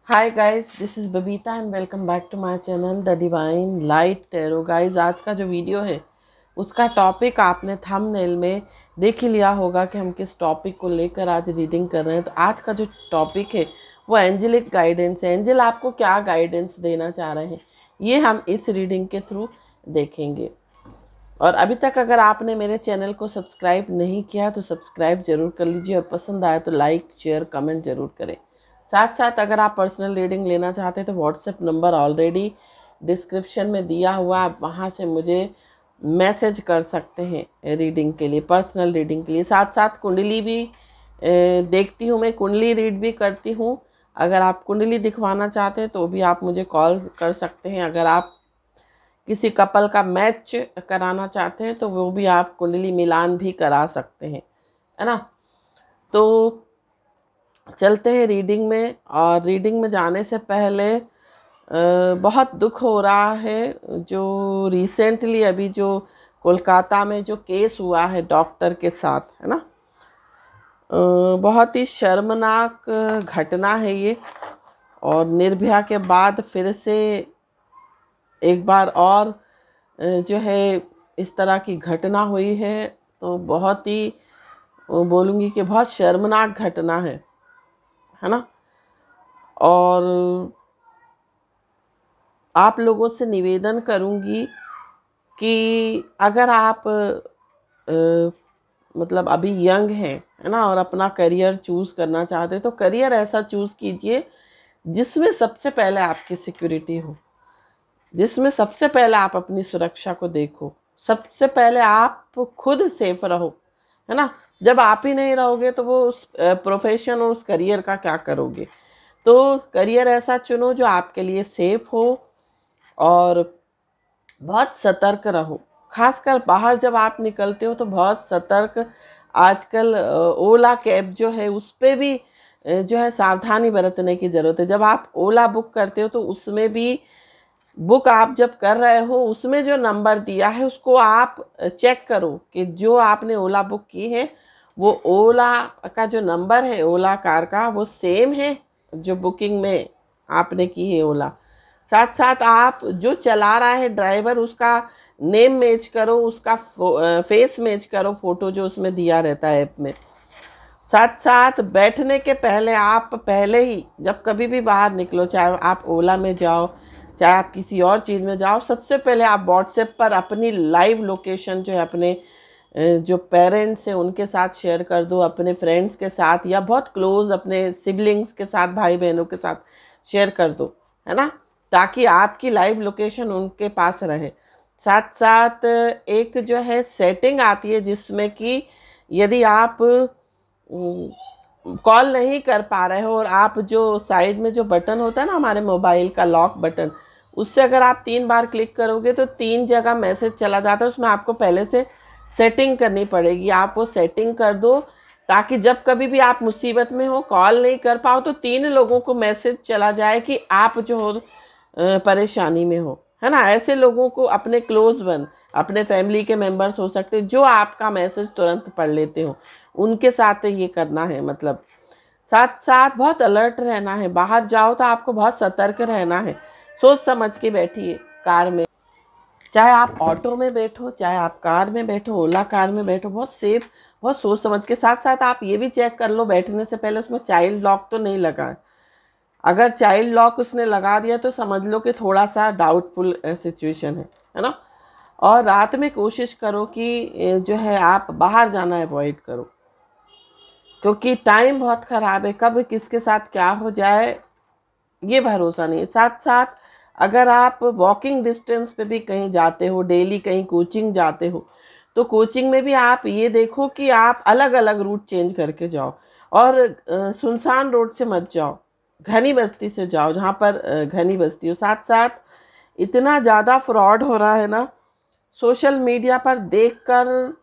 Hi guys, this is Babita and welcome back to my channel the divine light tarot. Guys, आज का जो video है उसका topic आपने थंबनेल में देख ही लिया होगा कि हम किस टॉपिक को लेकर आज रीडिंग कर रहे हैं। तो आज का जो टॉपिक है वो एंजेलिक गाइडेंस है। एंजल आपको क्या गाइडेंस देना चाह रहे हैं ये हम इस रीडिंग के थ्रू देखेंगे। और अभी तक अगर आपने मेरे चैनल को सब्सक्राइब नहीं किया तो सब्सक्राइब ज़रूर कर लीजिए और पसंद आए तो लाइक शेयर कमेंट ज़रूर करें। साथ साथ अगर आप पर्सनल रीडिंग लेना चाहते हैं तो व्हाट्सएप नंबर ऑलरेडी डिस्क्रिप्शन में दिया हुआ, आप वहाँ से मुझे मैसेज कर सकते हैं रीडिंग के लिए, पर्सनल रीडिंग के लिए। साथ साथ कुंडली भी देखती हूँ, मैं कुंडली रीड भी करती हूँ। अगर आप कुंडली दिखवाना चाहते हैं तो भी आप मुझे कॉल कर सकते हैं। अगर आप किसी कपल का मैच कराना चाहते हैं तो वो भी आप कुंडली मिलान भी करा सकते हैं, है ना। तो चलते हैं रीडिंग में। और रीडिंग में जाने से पहले बहुत दुख हो रहा है जो रिसेंटली अभी जो कोलकाता में जो केस हुआ है डॉक्टर के साथ, है ना। बहुत ही शर्मनाक घटना है ये। और निर्भया के बाद फिर से एक बार और जो है इस तरह की घटना हुई है, तो बहुत ही बोलूँगी कि बहुत शर्मनाक घटना है ना। और आप लोगों से निवेदन करूंगी कि अगर आप मतलब अभी यंग हैं, है ना, और अपना करियर चूज़ करना चाहते हैं तो करियर ऐसा चूज़ कीजिए जिसमें सबसे पहले आपकी सिक्योरिटी हो, जिसमें सबसे पहले आप अपनी सुरक्षा को देखो, सबसे पहले आप खुद सेफ रहो, है ना। जब आप ही नहीं रहोगे तो वो उस प्रोफेशन और उस करियर का क्या करोगे। तो करियर ऐसा चुनो जो आपके लिए सेफ हो और बहुत सतर्क रहो। खासकर बाहर जब आप निकलते हो तो बहुत सतर्क। आजकल ओला कैब जो है उस पर भी जो है सावधानी बरतने की ज़रूरत है। जब आप ओला बुक करते हो तो उसमें भी बुक आप जब कर रहे हो उसमें जो नंबर दिया है उसको आप चेक करो कि जो आपने ओला बुक की है वो ओला का जो नंबर है ओला कार का वो सेम है जो बुकिंग में आपने की है ओला। साथ साथ आप जो चला रहा है ड्राइवर उसका नेम मैच करो, उसका फेस मैच करो, फ़ोटो जो उसमें दिया रहता है ऐप में। साथ साथ बैठने के पहले आप पहले ही जब कभी भी बाहर निकलो, चाहे आप ओला में जाओ चाहे आप किसी और चीज़ में जाओ, सबसे पहले आप व्हाट्सएप पर अपनी लाइव लोकेशन जो है अपने जो पेरेंट्स हैं उनके साथ शेयर कर दो, अपने फ्रेंड्स के साथ या बहुत क्लोज अपने सिबलिंग्स के साथ, भाई बहनों के साथ शेयर कर दो, है ना, ताकि आपकी लाइव लोकेशन उनके पास रहे। साथ साथ एक जो है सेटिंग आती है जिसमें कि यदि आप कॉल नहीं कर पा रहे हो और आप जो साइड में जो बटन होता है ना हमारे मोबाइल का लॉक बटन, उससे अगर आप 3 बार क्लिक करोगे तो 3 जगह मैसेज चला जाता है। उसमें आपको पहले से सेटिंग करनी पड़ेगी, आप वो सेटिंग कर दो ताकि जब कभी भी आप मुसीबत में हो, कॉल नहीं कर पाओ तो 3 लोगों को मैसेज चला जाए कि आप जो हो परेशानी में हो, है ना। ऐसे लोगों को अपने क्लोज वन, अपने फैमिली के मेंबर्स हो सकते जो आपका मैसेज तुरंत पढ़ लेते हो, उनके साथ ये करना है। मतलब साथ साथ बहुत अलर्ट रहना है। बाहर जाओ तो आपको बहुत सतर्क रहना है। सोच समझ के बैठिए कार में, चाहे आप ऑटो में बैठो चाहे आप कार में बैठो, ओला कार में बैठो, बहुत सेफ, बहुत सोच समझ के। साथ साथ आप ये भी चेक कर लो बैठने से पहले उसमें चाइल्ड लॉक तो नहीं लगा है। अगर चाइल्ड लॉक उसने लगा दिया तो समझ लो कि थोड़ा सा डाउटफुल सिचुएशन है ना। और रात में कोशिश करो कि जो है आप बाहर जाना अवॉइड करो, क्योंकि टाइम बहुत ख़राब है, कब किसके साथ क्या हो जाए ये भरोसा नहीं है। साथ साथ अगर आप वॉकिंग डिस्टेंस पे भी कहीं जाते हो, डेली कहीं कोचिंग जाते हो, तो कोचिंग में भी आप ये देखो कि आप अलग अलग रूट चेंज करके जाओ और सुनसान रोड से मत जाओ, घनी बस्ती से जाओ जहाँ पर घनी बस्ती हो। साथ साथ इतना ज़्यादा फ्रॉड हो रहा है ना सोशल मीडिया पर, देखकर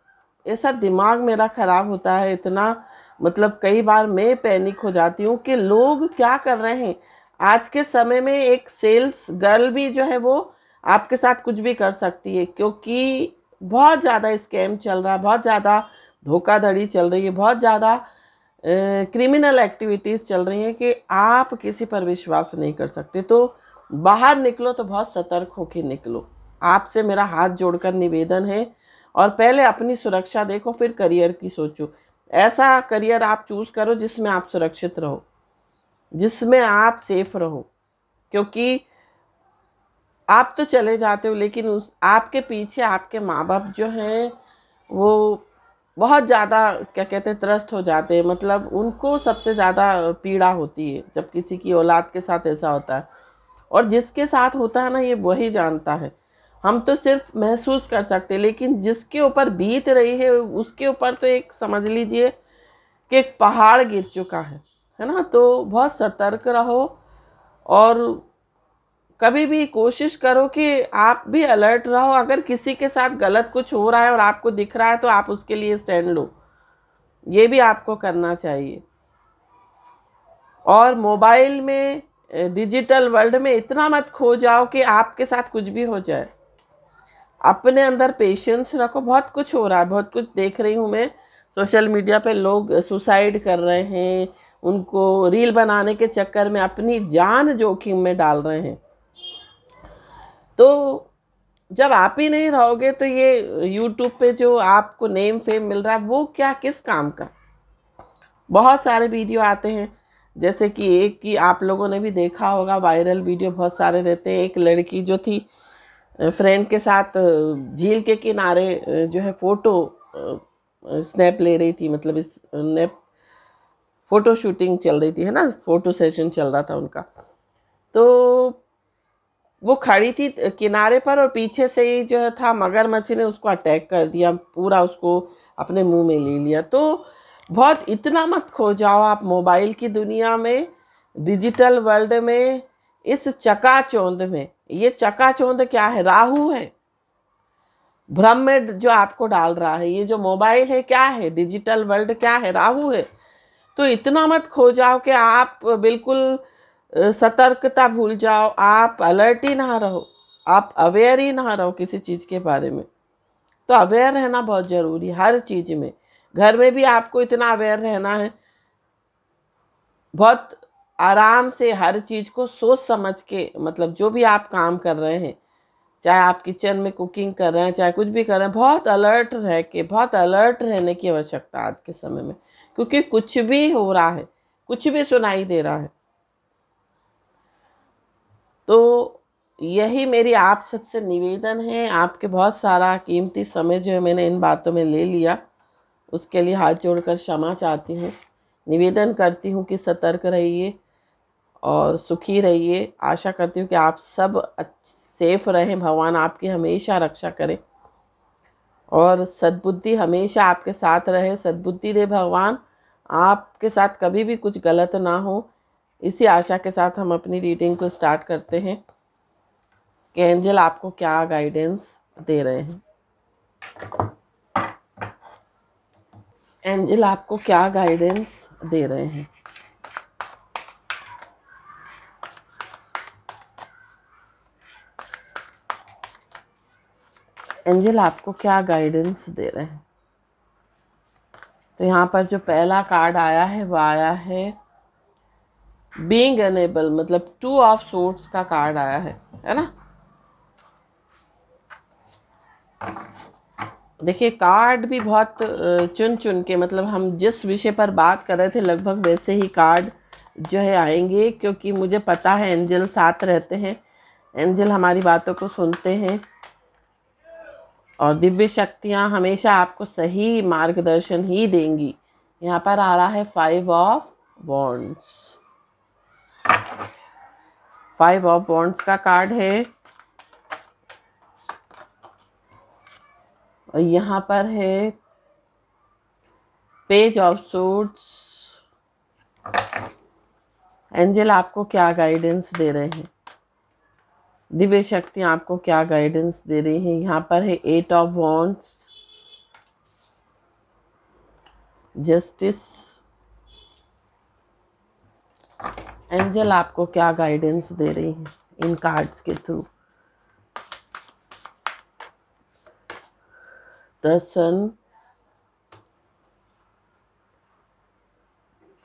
ऐसा दिमाग मेरा ख़राब होता है इतना। मतलब कई बार मैं पैनिक हो जाती हूँ कि लोग क्या कर रहे हैं। आज के समय में एक सेल्स गर्ल भी जो है वो आपके साथ कुछ भी कर सकती है, क्योंकि बहुत ज़्यादा स्कैम चल रहा है, बहुत ज़्यादा धोखाधड़ी चल रही है, बहुत ज़्यादा क्रिमिनल एक्टिविटीज़ चल रही हैं कि आप किसी पर विश्वास नहीं कर सकते। तो बाहर निकलो तो बहुत सतर्क होकर निकलो। आपसे मेरा हाथ जोड़कर निवेदन है, और पहले अपनी सुरक्षा देखो, फिर करियर की सोचो। ऐसा करियर आप चूज़ करो जिसमें आप सुरक्षित रहो, जिसमें आप सेफ रहो, क्योंकि आप तो चले जाते हो लेकिन उस आपके पीछे आपके माँ बाप जो हैं वो बहुत ज़्यादा क्या कहते हैं त्रस्त हो जाते हैं। मतलब उनको सबसे ज़्यादा पीड़ा होती है जब किसी की औलाद के साथ ऐसा होता है, और जिसके साथ होता है ना ये वही जानता है। हम तो सिर्फ महसूस कर सकते हैं, लेकिन जिसके ऊपर बीत रही है उसके ऊपर तो एक समझ लीजिए कि एक पहाड़ गिर चुका है ना। तो बहुत सतर्क रहो, और कभी भी कोशिश करो कि आप भी अलर्ट रहो। अगर किसी के साथ गलत कुछ हो रहा है और आपको दिख रहा है तो आप उसके लिए स्टैंड लो, ये भी आपको करना चाहिए। और मोबाइल में डिजिटल वर्ल्ड में इतना मत खो जाओ कि आपके साथ कुछ भी हो जाए। अपने अंदर पेशेंस रखो। बहुत कुछ हो रहा है, बहुत कुछ देख रही हूँ मैं सोशल मीडिया पे, लोग सुसाइड कर रहे हैं, उनको रील बनाने के चक्कर में अपनी जान जोखिम में डाल रहे हैं। तो जब आप ही नहीं रहोगे तो ये यूट्यूब पे जो आपको नेम फेम मिल रहा है वो क्या किस काम का। बहुत सारे वीडियो आते हैं, जैसे कि एक की आप लोगों ने भी देखा होगा, वायरल वीडियो बहुत सारे रहते हैं। एक लड़की जो थी फ्रेंड के साथ झील के किनारे जो है फ़ोटो स्नैप ले रही थी, मतलब इस स्नैप फ़ोटो शूटिंग चल रही थी, है ना, फ़ोटो सेशन चल रहा था उनका। तो वो खड़ी थी किनारे पर, और पीछे से ही जो था मगरमच्छ ने उसको अटैक कर दिया, पूरा उसको अपने मुंह में ले लिया। तो बहुत इतना मत खो जाओ आप मोबाइल की दुनिया में, डिजिटल वर्ल्ड में, इस चकाचौंध में। ये चकाचौंध क्या है? राहु है, भ्रम में जो आपको डाल रहा है। ये जो मोबाइल है क्या है? डिजिटल वर्ल्ड क्या है? राहु है। तो इतना मत खो जाओ कि आप बिल्कुल सतर्कता भूल जाओ, आप अलर्ट ही ना रहो, आप अवेयर ही ना रहो किसी चीज़ के बारे में। तो अवेयर रहना बहुत ज़रूरी है हर चीज़ में। घर में भी आपको इतना अवेयर रहना है, बहुत आराम से हर चीज़ को सोच समझ के, मतलब जो भी आप काम कर रहे हैं, चाहे आप किचन में कुकिंग कर रहे हैं, चाहे कुछ भी कर रहे हैं, बहुत अलर्ट रह के, बहुत अलर्ट रहने की आवश्यकता आज के समय में, क्योंकि कुछ भी हो रहा है, कुछ भी सुनाई दे रहा है। तो यही मेरी आप सबसे निवेदन है। आपके बहुत सारा कीमती समय जो है मैंने इन बातों में ले लिया, उसके लिए हाथ जोड़कर क्षमा चाहती हूँ। निवेदन करती हूँ कि सतर्क रहिए और सुखी रहिए। आशा करती हूँ कि आप सब सेफ रहें, भगवान आपकी हमेशा रक्षा करें, और सद्बुद्धि हमेशा आपके साथ रहे। सद्बुद्धि दे भगवान, आपके साथ कभी भी कुछ गलत ना हो। इसी आशा के साथ हम अपनी रीडिंग को स्टार्ट करते हैं कि एंजल आपको क्या गाइडेंस दे रहे हैं। एंजल आपको क्या गाइडेंस दे रहे हैं। एंजल आपको क्या गाइडेंस दे रहे हैं। तो यहाँ पर जो पहला कार्ड आया है वो आया है बीइंग अनेबल, मतलब 2 ऑफ सोर्ड्स का कार्ड आया है ना। देखिए कार्ड भी बहुत चुन चुन के, मतलब हम जिस विषय पर बात कर रहे थे लगभग वैसे ही कार्ड जो है आएंगे, क्योंकि मुझे पता है एंजल साथ रहते हैं, एंजल हमारी बातों को सुनते हैं, और दिव्य शक्तियाँ हमेशा आपको सही मार्गदर्शन ही देंगी। यहाँ पर आ रहा है 5 ऑफ वॉन्ड्स। 5 ऑफ वॉन्ड्स का कार्ड है, और यहाँ पर है पेज ऑफ सोर्ड्स। एंजल आपको क्या गाइडेंस दे रहे हैं, दिव्य शक्तियाँ आपको क्या गाइडेंस दे रही हैं। यहाँ पर है 8 ऑफ वॉन्ड्स, जस्टिस। एंजल आपको क्या गाइडेंस दे रही हैं इन कार्ड्स के through. The sun,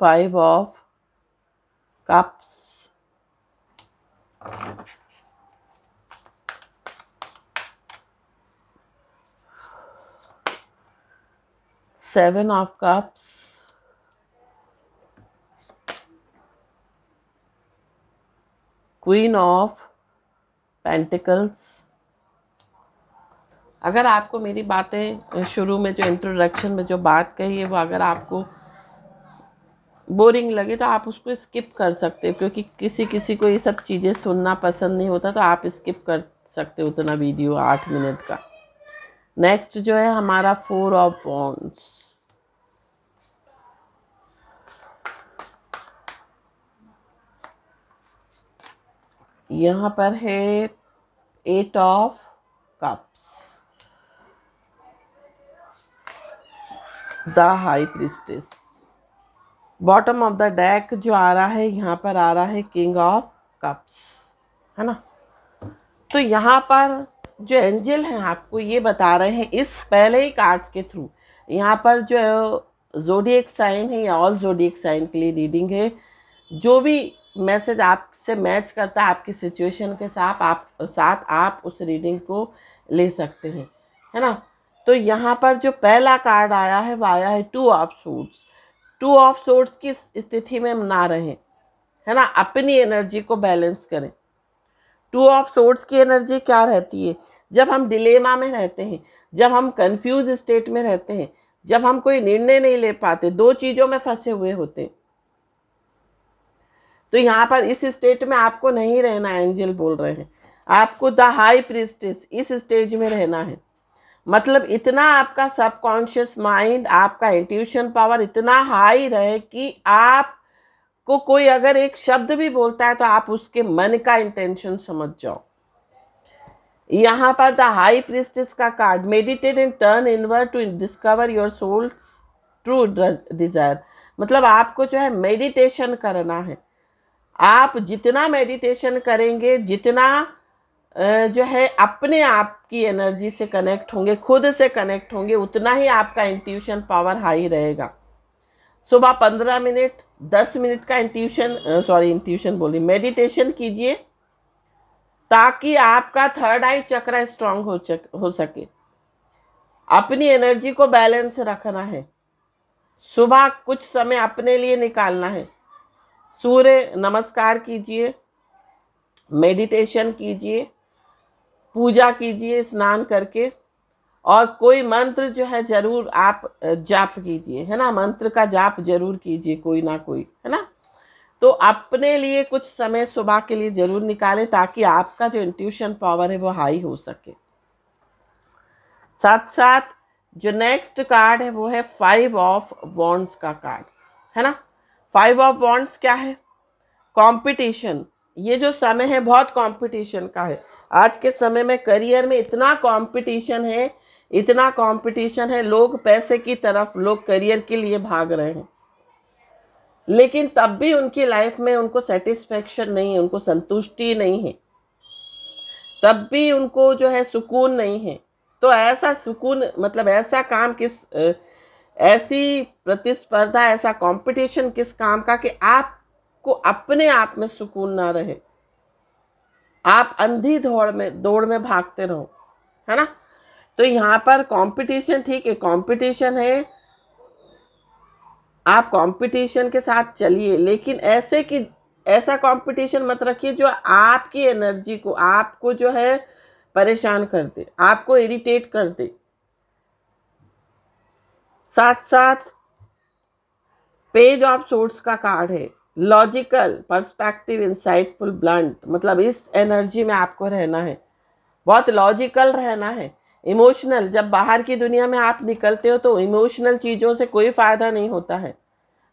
5 of cups, 7 of cups, Queen of Pentacles। अगर आपको मेरी बातें शुरू में जो इंट्रोडक्शन में जो बात कही है वो अगर आपको बोरिंग लगे तो आप उसको स्किप कर सकते हो, क्योंकि किसी किसी को ये सब चीज़ें सुनना पसंद नहीं होता, तो आप स्किप कर सकते हो उतना वीडियो 8 मिनट का। नेक्स्ट जो है हमारा 4 ऑफ वॉन्ड्स, यहाँ पर है 8 of cups, the high priestess. Bottom of the deck जो आ रहा है यहाँ पर आ रहा है किंग ऑफ कप्स, है ना। तो यहाँ पर जो एंजल हैं आपको ये बता रहे हैं इस पहले ही कार्ड्स के थ्रू, यहाँ पर जो ज़ोडिएक साइन है या ऑल ज़ोडिएक साइन के लिए रीडिंग है। जो भी मैसेज आपसे मैच करता है आपकी सिचुएशन के साथ आप उस रीडिंग को ले सकते हैं, है ना। तो यहाँ पर जो पहला कार्ड आया है वो आया है 2 ऑफ सूट्स। 2 ऑफ सोर्ट्स की स्थिति में ना रहें, है ना, अपनी एनर्जी को बैलेंस करें। 2 ऑफ सोर्ट्स की एनर्जी क्या रहती है? जब हम डिलेमा में रहते हैं, जब हम कंफ्यूज स्टेट में रहते हैं, जब हम कोई निर्णय नहीं ले पाते, 2 चीज़ों में फंसे हुए होते हैं, तो यहाँ पर इस स्टेट में आपको नहीं रहना है। एंजल बोल रहे हैं आपको द हाई प्रीस्टेस इस स्टेज में रहना है। मतलब इतना आपका सबकॉन्शियस माइंड, आपका इंट्यूशन पावर इतना हाई रहे कि आपको कोई अगर एक शब्द भी बोलता है तो आप उसके मन का इंटेंशन समझ जाओ। यहाँ पर द हाई प्रीस्टेस का card, meditate and turn inward to discover your soul's true desire. मतलब आपको जो है मेडिटेशन करना है। आप जितना मेडिटेशन करेंगे, जितना जो है अपने आप की एनर्जी से कनेक्ट होंगे, खुद से कनेक्ट होंगे, उतना ही आपका इंट्यूशन पावर हाई रहेगा। सुबह 15 मिनट 10 मिनट का मेडिटेशन कीजिए ताकि आपका थर्ड आई चक्र स्ट्रांग हो सके। अपनी एनर्जी को बैलेंस रखना है। सुबह कुछ समय अपने लिए निकालना है। सूर्य नमस्कार कीजिए, मेडिटेशन कीजिए, पूजा कीजिए स्नान करके, और कोई मंत्र जो है जरूर आप जाप कीजिए, है ना। मंत्र का जाप जरूर कीजिए कोई ना कोई, है ना। तो अपने लिए कुछ समय सुबह के लिए जरूर निकालें ताकि आपका जो इंट्यूशन पावर है वो हाई हो सके। साथ साथ जो नेक्स्ट कार्ड है वो है 5 ऑफ वॉन्ड्स का कार्ड, है ना। 5 ऑफ वॉन्ड्स क्या है? कंपटीशन। ये जो समय है बहुत कंपटीशन का है। आज के समय में करियर में इतना कंपटीशन है, इतना कंपटीशन है, लोग पैसे की तरफ, लोग करियर के लिए भाग रहे हैं, लेकिन तब भी उनकी लाइफ में उनको सेटिस्फेक्शन नहीं है, उनको संतुष्टि नहीं है, तब भी उनको जो है सुकून नहीं है। तो ऐसा सुकून, मतलब ऐसा काम ऐसी प्रतिस्पर्धा, ऐसा कंपटीशन किस काम का कि आपको अपने आप में सुकून ना रहे, आप अंधी दौड़ में भागते रहो, है ना। तो यहाँ पर कंपटीशन, ठीक है, कंपटीशन है, आप कंपटीशन के साथ चलिए, लेकिन ऐसा कंपटीशन मत रखिए जो आपकी एनर्जी को, आपको जो है परेशान कर दे, आपको इरिटेट कर दे। साथ साथ पेज ऑफ सोर्ड्स का कार्ड है, लॉजिकल, पर्सपेक्टिव, इंसाइटफुल, ब्लंट। मतलब इस एनर्जी में आपको रहना है, बहुत लॉजिकल रहना है, इमोशनल। जब बाहर की दुनिया में आप निकलते हो तो इमोशनल चीज़ों से कोई फ़ायदा नहीं होता है।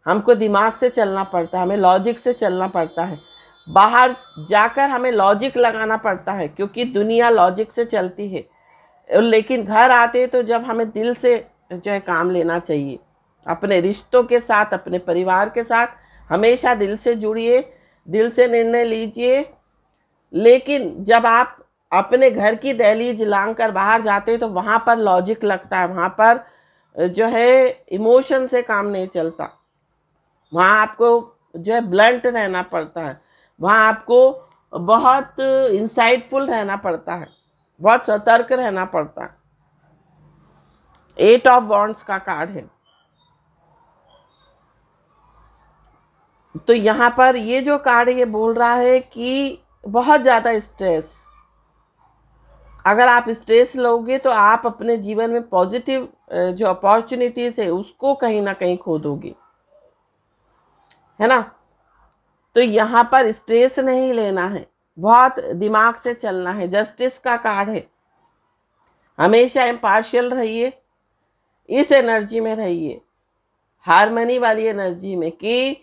हमको दिमाग से चलना पड़ता है, हमें लॉजिक से चलना पड़ता है। बाहर जाकर हमें लॉजिक लगाना पड़ता है क्योंकि दुनिया लॉजिक से चलती है, लेकिन घर आते तो जब हमें दिल से जो है काम लेना चाहिए। अपने रिश्तों के साथ, अपने परिवार के साथ हमेशा दिल से जुड़िए, दिल से निर्णय लीजिए। लेकिन जब आप अपने घर की दहलीज लांघ कर बाहर जाते हैं तो वहाँ पर लॉजिक लगता है, वहाँ पर जो है इमोशन से काम नहीं चलता। वहाँ आपको जो है ब्लंट रहना पड़ता है, वहाँ आपको बहुत इंसाइटफुल रहना पड़ता है, बहुत सतर्क रहना पड़ता है। 8 ऑफ वॉन्ड्स का कार्ड है। तो यहाँ पर ये जो कार्ड ये बोल रहा है कि बहुत ज़्यादा स्ट्रेस, अगर आप स्ट्रेस लोगे तो आप अपने जीवन में पॉजिटिव जो अपॉर्चुनिटीज है उसको कहीं ना कहीं खो दोगे, है ना। तो यहाँ पर स्ट्रेस नहीं लेना है, बहुत दिमाग से चलना है। जस्टिस का कार्ड है। हमेशा इम्पार्शियल रहिए, इस एनर्जी में रहिए, हारमनी वाली एनर्जी में, कि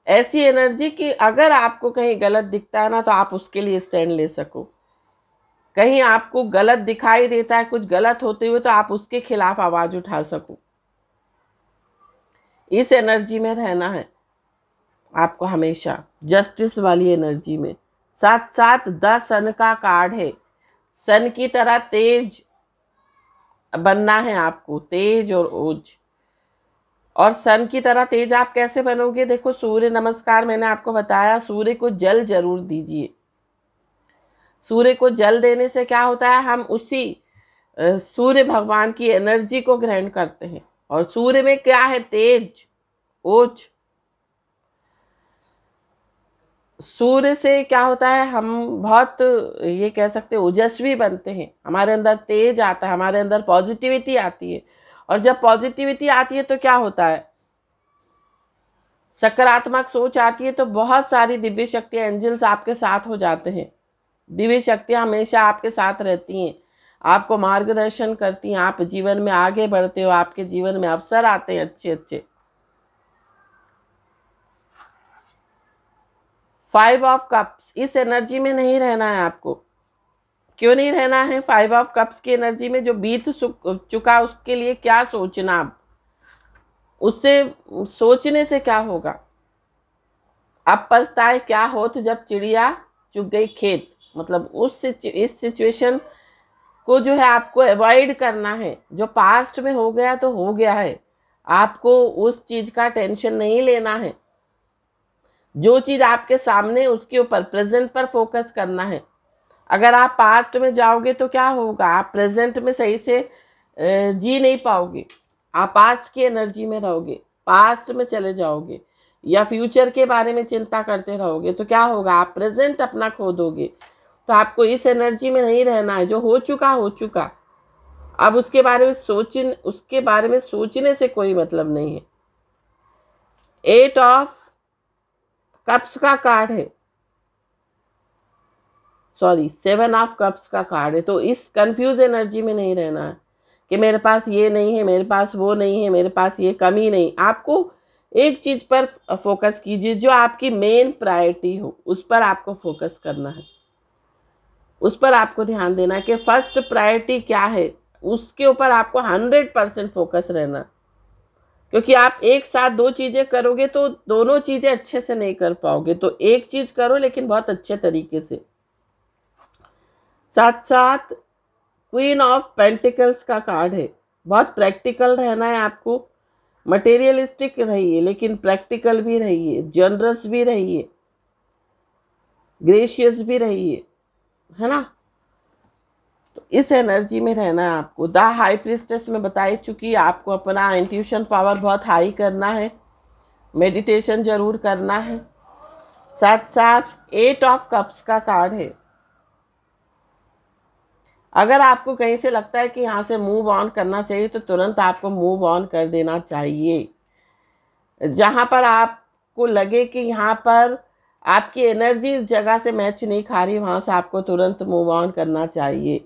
ऐसी एनर्जी कि अगर आपको कहीं गलत दिखता है ना तो आप उसके लिए स्टैंड ले सको। कहीं आपको गलत दिखाई देता है, कुछ गलत होते हुए, तो आप उसके खिलाफ आवाज उठा सको। इस एनर्जी में रहना है आपको हमेशा, जस्टिस वाली एनर्जी में। साथ साथ 10 सन का कार्ड है। सन की तरह तेज बनना है आपको, तेज और ओज। और सन की तरह तेज आप कैसे बनोगे? देखो, सूर्य नमस्कार मैंने आपको बताया, सूर्य को जल जरूर दीजिए। सूर्य को जल देने से क्या होता है, हम उसी सूर्य भगवान की एनर्जी को ग्रहण करते हैं। और सूर्य में क्या है? तेज, ओज। सूर्य से क्या होता है, हम बहुत ये कह सकते हैं ओजस्वी बनते हैं, हमारे अंदर तेज आता है, हमारे अंदर पॉजिटिविटी आती है। और जब पॉजिटिविटी आती है तो क्या होता है, सकारात्मक सोच आती है, तो बहुत सारी दिव्य शक्तियां, एंजल्स आपके साथ हो जाते हैं। दिव्य शक्तियां हमेशा आपके साथ रहती हैं, आपको मार्गदर्शन करती हैं, आप जीवन में आगे बढ़ते हो, आपके जीवन में अवसर आते हैं अच्छे अच्छे। 5 ऑफ कप्स, इस एनर्जी में नहीं रहना है आपको। क्यों नहीं रहना है? 5 ऑफ कप्स की एनर्जी में जो बीत चुका उसके लिए क्या सोचना, अब उससे सोचने से क्या होगा? अब पछताए क्या होत जब चिड़िया चुग गई खेत। मतलब इस सिचुएशन को जो है आपको अवॉइड करना है। जो पास्ट में हो गया तो हो गया है, आपको उस चीज का टेंशन नहीं लेना है। जो चीज आपके सामने उसके ऊपर प्रेजेंट पर फोकस करना है। अगर आप पास्ट में जाओगे तो क्या होगा, आप प्रेजेंट में सही से जी नहीं पाओगे, आप पास्ट की एनर्जी में रहोगे, पास्ट में चले जाओगे या फ्यूचर के बारे में चिंता करते रहोगे तो क्या होगा, आप प्रेजेंट अपना खो दोगे। तो आपको इस एनर्जी में नहीं रहना है। जो हो चुका हो चुका, अब उसके बारे में सोचने से कोई मतलब नहीं है। 8 ऑफ कप्स का कार्ड है, सॉरी 7 ऑफ कप्स का कार्ड है। तो इस कंफ्यूज एनर्जी में नहीं रहना है कि मेरे पास ये नहीं है, मेरे पास वो नहीं है, मेरे पास ये कमी नहीं। आपको एक चीज पर फोकस कीजिए, जो आपकी मेन प्रायोरिटी हो उस पर आपको फोकस करना है, उस पर आपको ध्यान देना है कि फर्स्ट प्रायोरिटी क्या है, उसके ऊपर आपको 100% फोकस रहना। क्योंकि आप एक साथ दो चीजें करोगे तो दोनों चीजें अच्छे से नहीं कर पाओगे। तो एक चीज करो लेकिन बहुत अच्छे तरीके से। साथ साथ क्वीन ऑफ पेंटिकल्स का कार्ड है। बहुत प्रैक्टिकल रहना है आपको, मटेरियलिस्टिक रहिए लेकिन प्रैक्टिकल भी रहिए, जनरस भी रहिए, ग्रेशियस भी रहिए, है ना। तो इस एनर्जी में रहना है आपको। द हाई प्रिस्टेस में बताई चुकी, आपको अपना इंट्यूशन पावर बहुत हाई करना है, मेडिटेशन जरूर करना है। साथ साथ 8 ऑफ कप्स का कार्ड है। अगर आपको कहीं से लगता है कि यहाँ से मूव ऑन करना चाहिए तो तुरंत आपको मूव ऑन कर देना चाहिए। जहाँ पर आपको लगे कि यहाँ पर आपकी एनर्जी इस जगह से मैच नहीं खा रही, वहाँ से आपको तुरंत मूव ऑन करना चाहिए।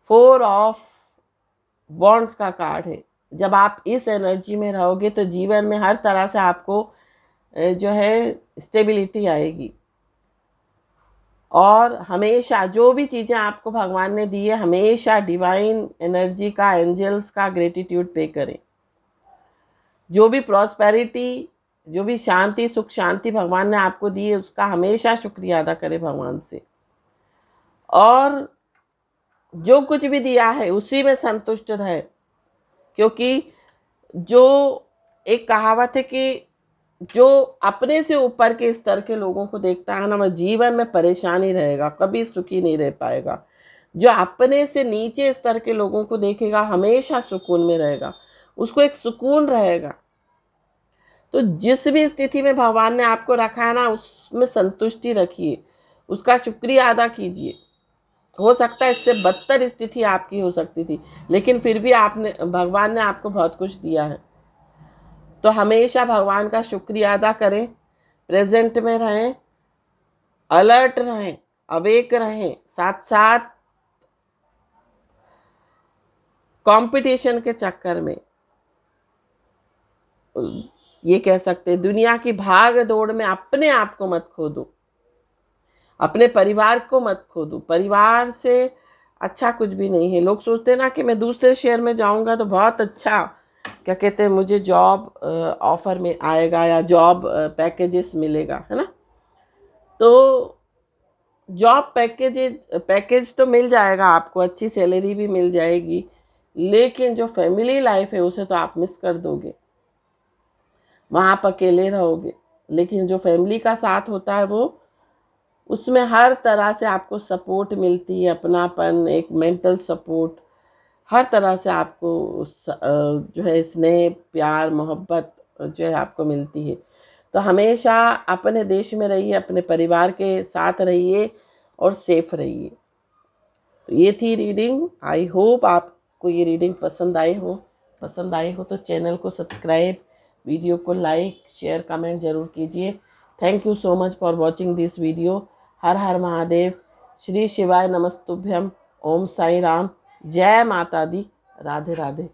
4 ऑफ वॉन्ड्स का कार्ड है। जब आप इस एनर्जी में रहोगे तो जीवन में हर तरह से आपको जो है स्टेबिलिटी आएगी। और हमेशा जो भी चीज़ें आपको भगवान ने दी है, हमेशा डिवाइन एनर्जी का, एंजल्स का ग्रेटिट्यूड पे करें। जो भी प्रॉस्पेरिटी, जो भी शांति, सुख शांति भगवान ने आपको दी है, उसका हमेशा शुक्रिया अदा करें भगवान से। और जो कुछ भी दिया है उसी में संतुष्ट रहे। क्योंकि जो एक कहावत है कि जो अपने से ऊपर के स्तर के लोगों को देखता है ना, वह जीवन में परेशान ही रहेगा, कभी सुखी नहीं रह पाएगा। जो अपने से नीचे स्तर के लोगों को देखेगा हमेशा सुकून में रहेगा, उसको एक सुकून रहेगा। तो जिस भी स्थिति में भगवान ने आपको रखा है ना, उसमें संतुष्टि रखिए, उसका शुक्रिया अदा कीजिए। हो सकता है इससे बदतर स्थिति आपकी हो सकती थी, लेकिन फिर भी भगवान ने आपको बहुत कुछ दिया है। तो हमेशा भगवान का शुक्रिया अदा करें, प्रेजेंट में रहें, अलर्ट रहें, अवेक रहें। साथ साथ कंपटीशन के चक्कर में, ये कह सकते हैं दुनिया की भाग दौड़ में अपने आप को मत खो दो, अपने परिवार को मत खो दो। परिवार से अच्छा कुछ भी नहीं है। लोग सोचते हैं ना कि मैं दूसरे शहर में जाऊंगा तो बहुत अच्छा, क्या कहते हैं, मुझे जॉब ऑफर में आएगा या जॉब पैकेजेस मिलेगा, है ना। तो जॉब पैकेज तो मिल जाएगा आपको, अच्छी सैलरी भी मिल जाएगी, लेकिन जो फैमिली लाइफ है उसे तो आप मिस कर दोगे। वहाँ आप अकेले रहोगे, लेकिन जो फैमिली का साथ होता है वो, उसमें हर तरह से आपको सपोर्ट मिलती है, अपनापन, एक मेंटल सपोर्ट, हर तरह से आपको जो है स्नेह, प्यार, मोहब्बत जो है आपको मिलती है। तो हमेशा अपने देश में रहिए, अपने परिवार के साथ रहिए और सेफ रहिए। तो ये थी रीडिंग। आई होप आपको ये रीडिंग पसंद आई हो तो चैनल को सब्सक्राइब, वीडियो को लाइक, शेयर, कमेंट जरूर कीजिए। Thank you so much for watching this video. हर हर महादेव, श्री शिवाय नमस्तुभ्यम, ओम साई राम, जय माता दी, राधे राधे।